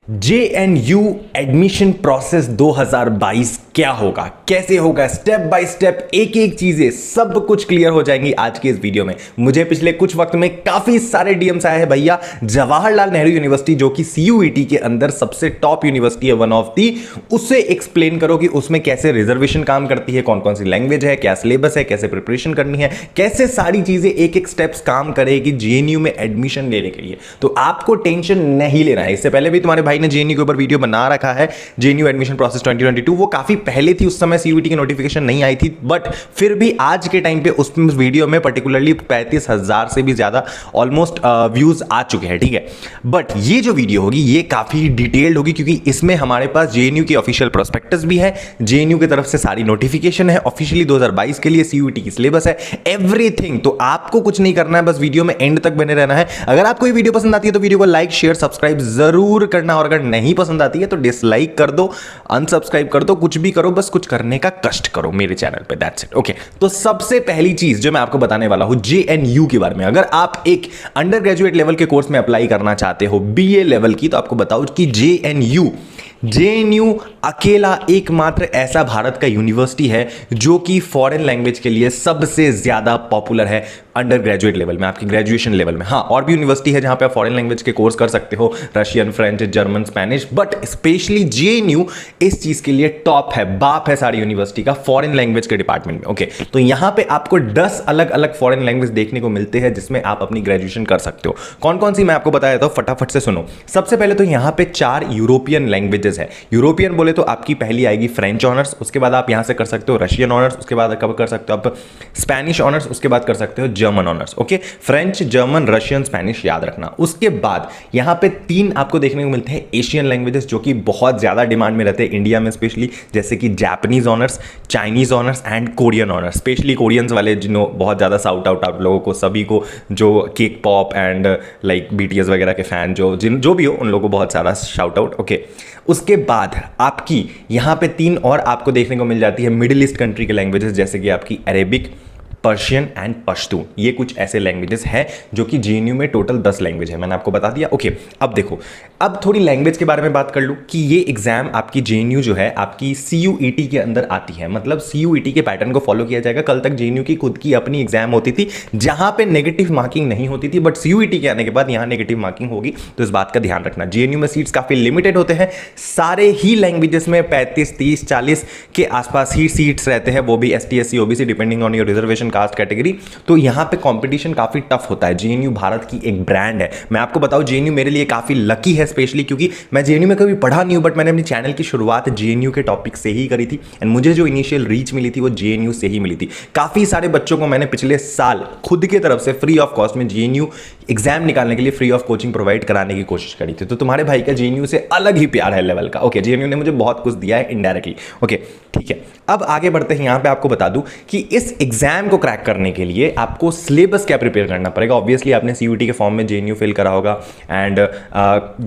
JNU admission process 2022 क्या होगा, कैसे होगा, स्टेप बाय स्टेप एक एक चीजें सब कुछ क्लियर हो जाएंगी आज के इस वीडियो में। मुझे पिछले कुछ वक्त में काफी सारे डीएम्स आए हैं भैया, जवाहरलाल नेहरू यूनिवर्सिटी जो कि CUET के अंदर सबसे टॉप यूनिवर्सिटी है, वन ऑफ दी, उससे एक्सप्लेन करो कि उसमें कैसे रिजर्वेशन काम करती है, कौन कौन सी लैंग्वेज है, क्या सिलेबस है, कैसे प्रिपरेशन करनी है, कैसे सारी चीजें एक एक स्टेप्स काम करेगी JNU में एडमिशन लेने के लिए। तो आपको टेंशन नहीं लेना है। इससे पहले भी तुम्हारे भाई ने JNU के ऊपर वीडियो बना रखा है, JNU एडमिशन प्रोसेस 2022। वो काफी पहले थी, उस समय CUET की नोटिफिकेशन नहीं आई थी, बट फिर भी आज के टाइम पे उस वीडियो में पर्टिकुलरली 35,000 से भी ज्यादा ऑलमोस्ट व्यूज आ चुके हैं, ठीक है। बट ये जो वीडियो होगी ये काफी डिटेल्ड होगी, क्योंकि इसमें हमारे पास JNU की ऑफिशियल प्रोस्पेक्टस भी है, JNU की तरफ से सारी नोटिफिकेशन है, ऑफिशियली 2022 के लिए CUET की सिलेबस है, एवरीथिंग। तो आपको कुछ नहीं करना है, बस वीडियो में एंड तक बने रहना है। अगर आपको ये वीडियो पसंद आती है तो वीडियो को लाइक शेयर सब्सक्राइब जरूर करना, और अगर नहीं पसंद आती है तो डिसलाइक कर दो, अनसब्सक्राइब कर दो, कुछ भी करो, बस कुछ करने का कष्ट करो मेरे चैनल पे, दैट्स इट। ओके, तो सबसे पहली चीज जो मैं आपको बताने वाला हूं JNU के बारे में। अगर आप एक अंडर ग्रेजुएट लेवल के कोर्स में अप्लाई करना चाहते हो, BA लेवल की, तो आपको बताओ कि JNU अकेला एकमात्र ऐसा भारत का यूनिवर्सिटी है जो कि फॉरेन लैंग्वेज के लिए सबसे ज्यादा पॉपुलर है अंडर ग्रेजुएट लेवल में, आपकी ग्रेजुएशन लेवल में। हाँ, और भी यूनिवर्सिटी है जहां पे आप फॉरेन लैंग्वेज के कोर्स कर सकते हो, Russian, French, German, Spanish, but specially JNU इस चीज के लिए टॉप है, बाप है सारी यूनिवर्सिटी का फॉरेन लैंग्वेज के डिपार्टमेंट में। ओके, तो यहां पे आपको 10 अलग अलग फॉरेन लैंग्वेज देखने को मिलते हैं जिसमें आप अपनी ग्रेजुएशन कर सकते हो। कौन कौन सी मैं आपको बताया था, फटाफट से सुनो। सबसे पहले तो यहां पे 4 यूरोपियन लैंग्वेजेस है। यूरोपियन बोले तो आपकी पहली आएगी फ्रेंच ऑनर्स, उसके बाद आप यहां से कर सकते हो रशियन ऑनर्स, उसके बाद कब कर सकते हो आप स्पेनिश ऑनर्स, उसके बाद कर सकते हो German honours. Okay, French, German, Russian, Spanish याद रखना। उसके बाद यहां पे 3 आपको देखने को मिलते हैं एशियन लैंग्वेजेस जो कि बहुत ज्यादा डिमांड में रहते हैं इंडिया में स्पेशली, जैसे कि Japanese honours, Chinese honours and Korean honours. Specially Koreans वाले जिन्हों बहुत ज्यादा साउट आउट आप लोगों को, सभी को जो cake pop and like BTS वगैरह के फैन जो भी हो, उन लोगों को बहुत सारा शाउट आउट। ओके, उसके बाद आपकी यहां पे 3 और आपको देखने को मिल जाती है मिडिल ईस्ट कंट्री के लैंग्वेजेस, जैसे कि आपकी अरेबिक, पर्शियन एंड पश्तून। ये कुछ ऐसे लैंग्वेजेस हैं जो कि JNU में टोटल 10 लैंग्वेज है, मैंने आपको बता दिया। ओके, अब देखो, अब थोड़ी लैंग्वेज के बारे में बात कर लूं कि ये एग्जाम आपकी JNU जो है आपकी CUET के अंदर आती है, मतलब CUET के पैटर्न को फॉलो किया जाएगा। कल तक JNU की खुद की अपनी एग्जाम होती थी जहां पे नेगेटिव मार्किंग नहीं होती थी, बट CUET के आने के बाद यहां नेगेटिव मार्किंग होगी, तो इस बात का ध्यान रखना। JNU में सीट्स काफी लिमिटेड होते हैं, सारे ही लैंग्वेजेस में 35, 30, 40 के आसपास ही सीट्स रहते हैं, वो भी ST, SC, OBC depending on your reservation caste category. तो यहां पे कंपटीशन काफी टफ होता है। JNU भारत की एक ब्रांड है। मैं आपको बताऊं, JNU मेरे लिए काफी लकी है, स्पेशली क्योंकि मैं JNU में कभी पढ़ा नहीं हूं, बट मैंने अपनी चैनल की शुरुआत JNU के टॉपिक से ही करी थी, एंड मुझे जो इनिशियल रीच मिली थी वो JNU से ही मिली थी। काफी सारे बच्चों को मैंने पिछले साल खुद की तरफ से फ्री ऑफ कॉस्ट में JNU एग्जाम निकालने के लिए फ्री ऑफ कोचिंग प्रोवाइड कराने की कोशिश करी थी। तो तुम्हारे भाई का JNU से अलग ही प्यार है लेवल का। ओके, JNU ने मुझे बहुत कुछ दिया है इनडायरेक्टली। ओके, ठीक है, अब आगे बढ़ते हैं। यहां पे आपको बता दूं कि इस एग्जाम को क्रैक करने के लिए आपको सिलेबस क्या प्रिपेयर करना पड़ेगा। ऑब्वियसली आपने CUET के फॉर्म में JNU फिल करा होगा, एंड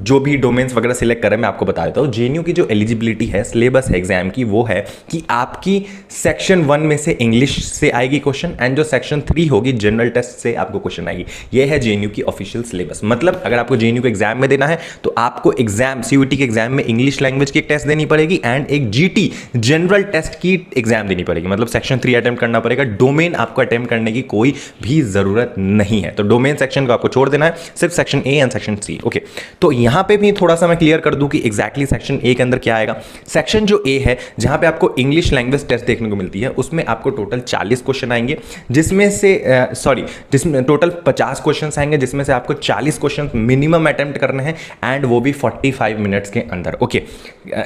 जो भी डोमेन्स वगैरह सिलेक्ट करें, मैं आपको बता देता हूं। JNU की जो एलिजिबिलिटी है, सिलेबस है एग्जाम की, वो है कि आपकी सेक्शन 1 में से इंग्लिश से आएगी क्वेश्चन, एंड जो सेक्शन 3 होगी जनरल टेस्ट से आपको क्वेश्चन आएगी। यह है JNU की ऑफिशियल सिलेबस। मतलब अगर आपको JNU को एग्जाम में देना है तो आपको एग्जाम CUET के एग्जाम में इंग्लिश लैंग्वेज की एक टेस्ट देनी पड़ेगी, एंड एक GT जनरल टेस्ट की एग्जाम देनी पड़ेगी। मतलब सेक्शन 3 अटेम्प्ट करना पड़ेगा। डोमेन आपको अटेम्प्ट करने की कोई भी जरूरत नहीं है, तो डोमेन सेक्शन को आपको छोड़ देना है, सिर्फ section A and section C। Okay, तो यहां पे भी थोड़ा सा मैं क्लियर कर दूं कि एग्जैक्टली सेक्शन A के अंदर क्या आएगा। सेक्शन जो A है, जहां पे आपको इंग्लिश लैंग्वेज टेस्ट देखने को मिलती है, उसमें आपको टोटल 40 क्वेश्चन आएंगे, जिसमें टोटल 50 क्वेश्चन आएंगे, जिसमें से आपको 40 क्वेश्चन मिनिमम अटेम्प्ट करने हैं, एंड वो भी 45 मिनट्स के अंदर। ओके,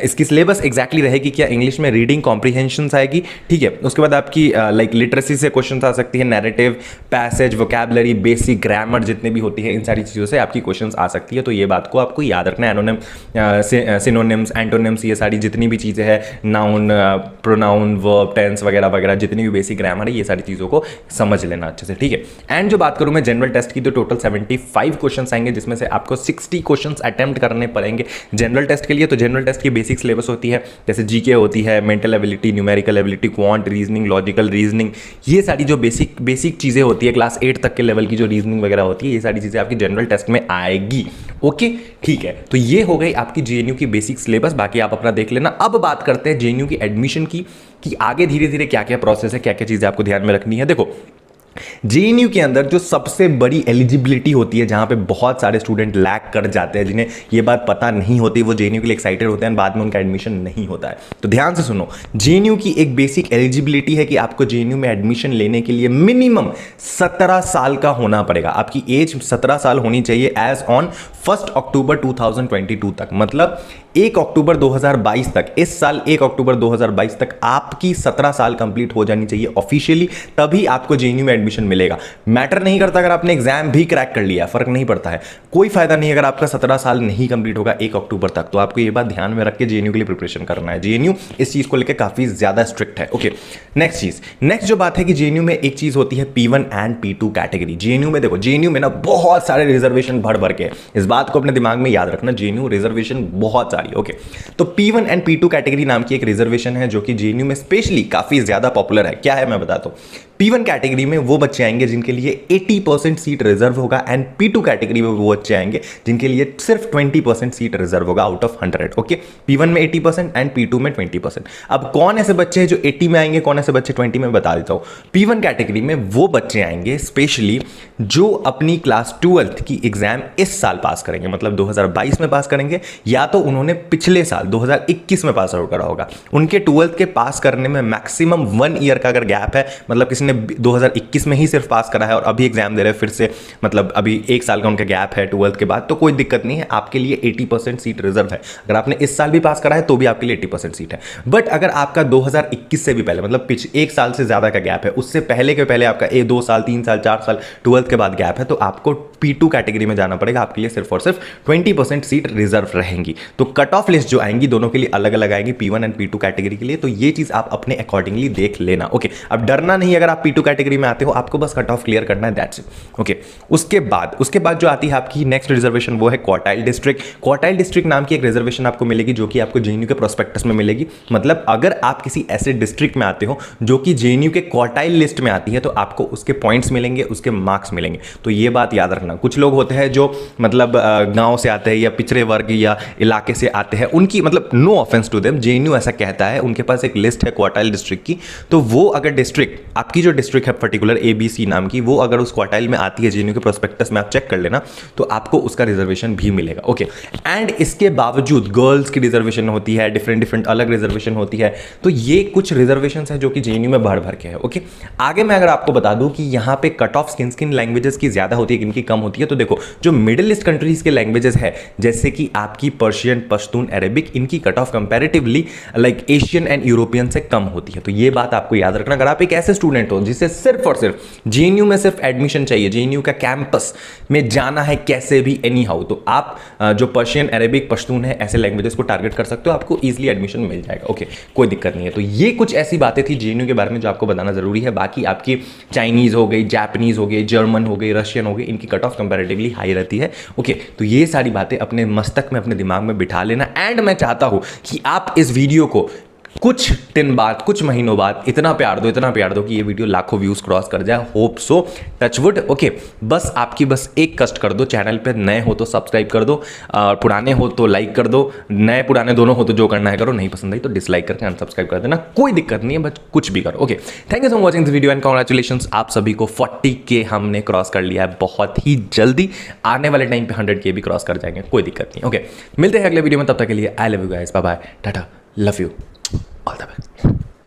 इसकी सिलेबस एग्जैक्टली रहेगी क्या, इंग्लिश में रीडिंग कॉम्प्रिहेंशन आएगी, ठीक है। उसके बाद आपकी लाइक लिटरेसी से क्वेश्चन आ सकती है, narrative, passage, vocabulary, basic grammar जितने भी होती है, इन सारी चीज़ों से आपकी क्वेश्चंस आ सकती है। तो ये बात को आपको याद रखना है। एनोनिम, सिनोनिम्स, एंटोनिम्स, ये सारी जितनी भी चीज़ें हैं, नाउन, प्रोनाउन, वर्ब, टेंस वगैरह वगैरह, जितनी भी बेसिक ग्रामर है, ये सारी चीज़ों को समझ लेना अच्छे से, ठीक है। एंड जो बात करूँ मैं जनरल टेस्ट की, तो टोटल 75 क्वेश्चन आएंगे, जिसमें से आपको 60 क्वेश्चन अटेम्प्ट करने पड़ेंगे जनरल टेस्ट के लिए। तो जनरल टेस्ट की बेसिक सिलेबस होती है, जैसे GK होती है, mental ability, numerical ability, quant reasoning, logical reasoning, ये सारी जो बेसिक चीज़ें होती है, क्लास 8 तक के लेवल की जो रीजनिंग वगैरह होती है, ये सारी चीज़ें आपकी जनरल टेस्ट में आएगी। ओके, ठीक। ठीक है, तो ये हो गई आपकी जेएनयू की बेसिक सिलेबस, बाकी आप अपना देख लेना। अब बात करते हैं जेएनयू की एडमिशन की कि आगे धीरे धीरे क्या क्या प्रोसेस है, क्या क्या चीज़ें आपको ध्यान में रखनी है। देखो, जेएनयू के अंदर जो सबसे बड़ी एलिजिबिलिटी होती है, जहां पे बहुत सारे स्टूडेंट लैग कर जाते हैं, जिन्हें ये बात पता नहीं होती, वो जेएनयू के लिए एक्साइटेड होते हैं, बाद में उनका एडमिशन नहीं होता है। तो ध्यान से सुनो, जेएनयू की एक बेसिक एलिजिबिलिटी है कि आपको जेएनयू में एडमिशन लेने के लिए मिनिमम 17 साल का होना पड़ेगा। आपकी एज 17 साल होनी चाहिए एज ऑन 1 अक्टूबर 2022 तक, मतलब 1 अक्टूबर 2022 तक, इस साल 1 अक्टूबर 2022 तक आपकी 17 साल कंप्लीट हो जानी चाहिए ऑफिशियली, तभी आपको जेएनयू में एडमिशन मिलेगा। मैटर नहीं करता अगर आपने एग्जाम भी क्रैक कर लिया, फर्क नहीं पड़ता है, कोई फायदा नहीं अगर आपका 17 साल नहीं कंप्लीट होगा 1 अक्टूबर तक। तो आपको ये बात ध्यान में रख के जेएनयू के लिए प्रिपरेशन करना है। जेएनयू इस चीज को लेकर काफी ज्यादा स्ट्रिक्ट है। ओके, नेक्स्ट जो बात है कि जेएनयू में एक चीज होती है P1 and P2 category. JNU में देखो, जेएनयू में ना बहुत सारे रिजर्वेशन भर भर के, इस बात को अपने दिमाग में याद रखना, जेएनयू रिजर्वेशन बहुत सारी। ओके, तो P1 एंड P2 कैटेगरी नाम की एक रिजर्वेशन है जो कि जेएनयू में स्पेशली काफी ज्यादा पॉपुलर है। क्या है मैं बताता हूं। P1 कैटेगरी में वो बच्चे आएंगे जिनके लिए 80% सीट रिजर्व होगा, एंड P2 कैटेगरी में वो बच्चे आएंगे जिनके लिए सिर्फ 20% सीट रिजर्व होगा आउट ऑफ 100। ओके, P1 में 80% एंड P2 में 20%। अब कौन ऐसे बच्चे हैं जो 80 में आएंगे, कौन ऐसे बच्चे 20 में, बता देता हूं। P1 कैटेगरी में वो बच्चे आएंगे स्पेशली जो अपनी क्लास 12th की एग्जाम इस साल पास करेंगे, मतलब 2022 में पास करेंगे, या तो उन्होंने पिछले साल 2021 में पास आउट करा होगा। उनके 12th के पास करने में मैक्सिमम 1 ईयर का अगर गैप है, मतलब किसी ने 2021 में ही सिर्फ पास करा है और अभी एग्जाम दे रहे हैं फिर से, मतलब अभी 1 साल का उनका गैप है 12th के बाद, तो कोई दिक्कत नहीं है, आपके लिए 80% सीट रिजर्व है। अगर आपने इस साल भी पास करा है तो भी आपके लिए 80% सीट है। बट अगर आपका 2021 से भी पहले, मतलब 1 साल से ज्यादा का गैप है, उससे पहले के पहले आपका 2 साल 3 साल 4 साल 12th के बाद गैप है, तो आपको P2 कैटेगरी में जाना पड़ेगा। आपके लिए सिर्फ और सिर्फ 20% सीट रिजर्व रहेंगी। तो कट ऑफ लिस्ट जो आएंगी दोनों के लिए अलग अलग आएंगी, P1 एंड P2 कैटेगरी के लिए। तो ये चीज आप अपने अकॉर्डिंगली देख लेना। ओके, अब डरना नहीं अगर आप P2 कैटेगरी में आते हो, आपको बस कट ऑफ क्लियर करना है, दैट्स इट। ओके, उसके बाद जो आती है आपकी नेक्स्ट रिजर्वेशन, वो है क्वार्टाइल डिस्ट्रिक्ट। क्वार्टाइल डिस्ट्रिक्ट नाम की एक रिजर्वेशन आपको मिलेगी जो कि आपको जेएनयू के प्रोस्पेक्टस में मिलेगी। मतलब अगर आप किसी ऐसे डिस्ट्रिक्ट में आते हो जो कि जेएनयू के क्वार्टाइल लिस्ट में आती है, तो आपको उसके पॉइंट्स मिलेंगे, उसके मार्क्स मिलेंगे। तो ये बात याद रखना। कुछ लोग होते हैं जो मतलब गांव से आते हैं या पिछड़े वर्ग या इलाके से आते हैं, उनकी मतलब no offence to them, JNU ऐसा कहता है, उनके पास एक लिस्ट है क्वार्टाइल डिस्ट्रिक्ट की। तो वो अगर डिस्ट्रिक्ट, आपकी जो डिस्ट्रिक्ट है पर्टिकुलर ABC नाम की, वो अगर उस क्वार्टाइल में आती है जेएनयू के प्रोस्पेक्टस में, आप चेक कर लेना, तो आपको उसका रिजर्वेशन भी मिलेगा। ओके, एंड इसके बावजूद गर्ल्स की रिजर्वेशन होती है, डिफरेंट अलग रिजर्वेशन होती है। तो ये कुछ रिजर्वेशन है जो कि जेएनयू में भर भर के है। ओके, आगे मैं अगर आपको बता दूं कि यहाँ पे कट ऑफ किन लैंग्वेजेस की ज्यादा होती है, किन की कम होती है, तो देखो जो मिडिल ईस्ट कंट्रीज के लैंग्वेजेस है, जैसे कि आपकी पर्शियन, पश्तून, अरेबिक, इनकी cut off comparatively like Asian and European से कम होती है। तो ये बात आपको याद रखना। अगर आप एक ऐसे स्टूडेंट हो जिसे सिर्फ और सिर्फ जेएनयू में सिर्फ एडमिशन चाहिए, जेएनयू का कैंपस में जाना है कैसे भी एनी हाउ, तो आप जो पर्शियन, अरेबिक, पश्तून है, ऐसे लैंग्वेजेस को टारगेट कर सकते हो, आपको इजीली एडमिशन मिल जाएगा। ओके, कोई दिक्कत नहीं है। तो ये कुछ ऐसी बातें थी जेएनयू के बारे में जो आपको बताना जरूरी है। बाकी आपकी चाइनीज हो गई, जापानीज हो गई, जर्मन हो गई, रशियन हो गई, इनकी कट ऑफ कंपैरेटिवली हाई रहती है। ओके, तो ये सारी बातें अपने मस्तक में, अपने दिमाग में बिठा लेना। एंड मैं चाहता हूं कि आप इस वीडियो को कुछ दिन बाद, कुछ महीनों बाद इतना प्यार दो कि ये वीडियो लाखों व्यूज क्रॉस कर जाए। Hope so, touchwood. ओके, बस आपकी बस एक कष्ट कर दो, चैनल पे नए हो तो सब्सक्राइब कर दो, पुराने हो तो लाइक कर दो, नए पुराने दोनों हो तो जो करना है करो, नहीं पसंद आई तो डिसलाइक करके अनसब्सक्राइब कर देना, कोई दिक्कत नहीं है, बस कुछ भी करो। Okay, thank you so much watching this video and congratulations, आप सभी को 40K हमने क्रॉस कर लिया है बहुत ही जल्दी। आने वाले टाइम पे 100K भी क्रॉस कर जाएंगे, कोई दिक्कत नहीं। ओके, मिलते हैं अगले वीडियो में, तब तक के लिए I love you guys, bye bye, tata, love you.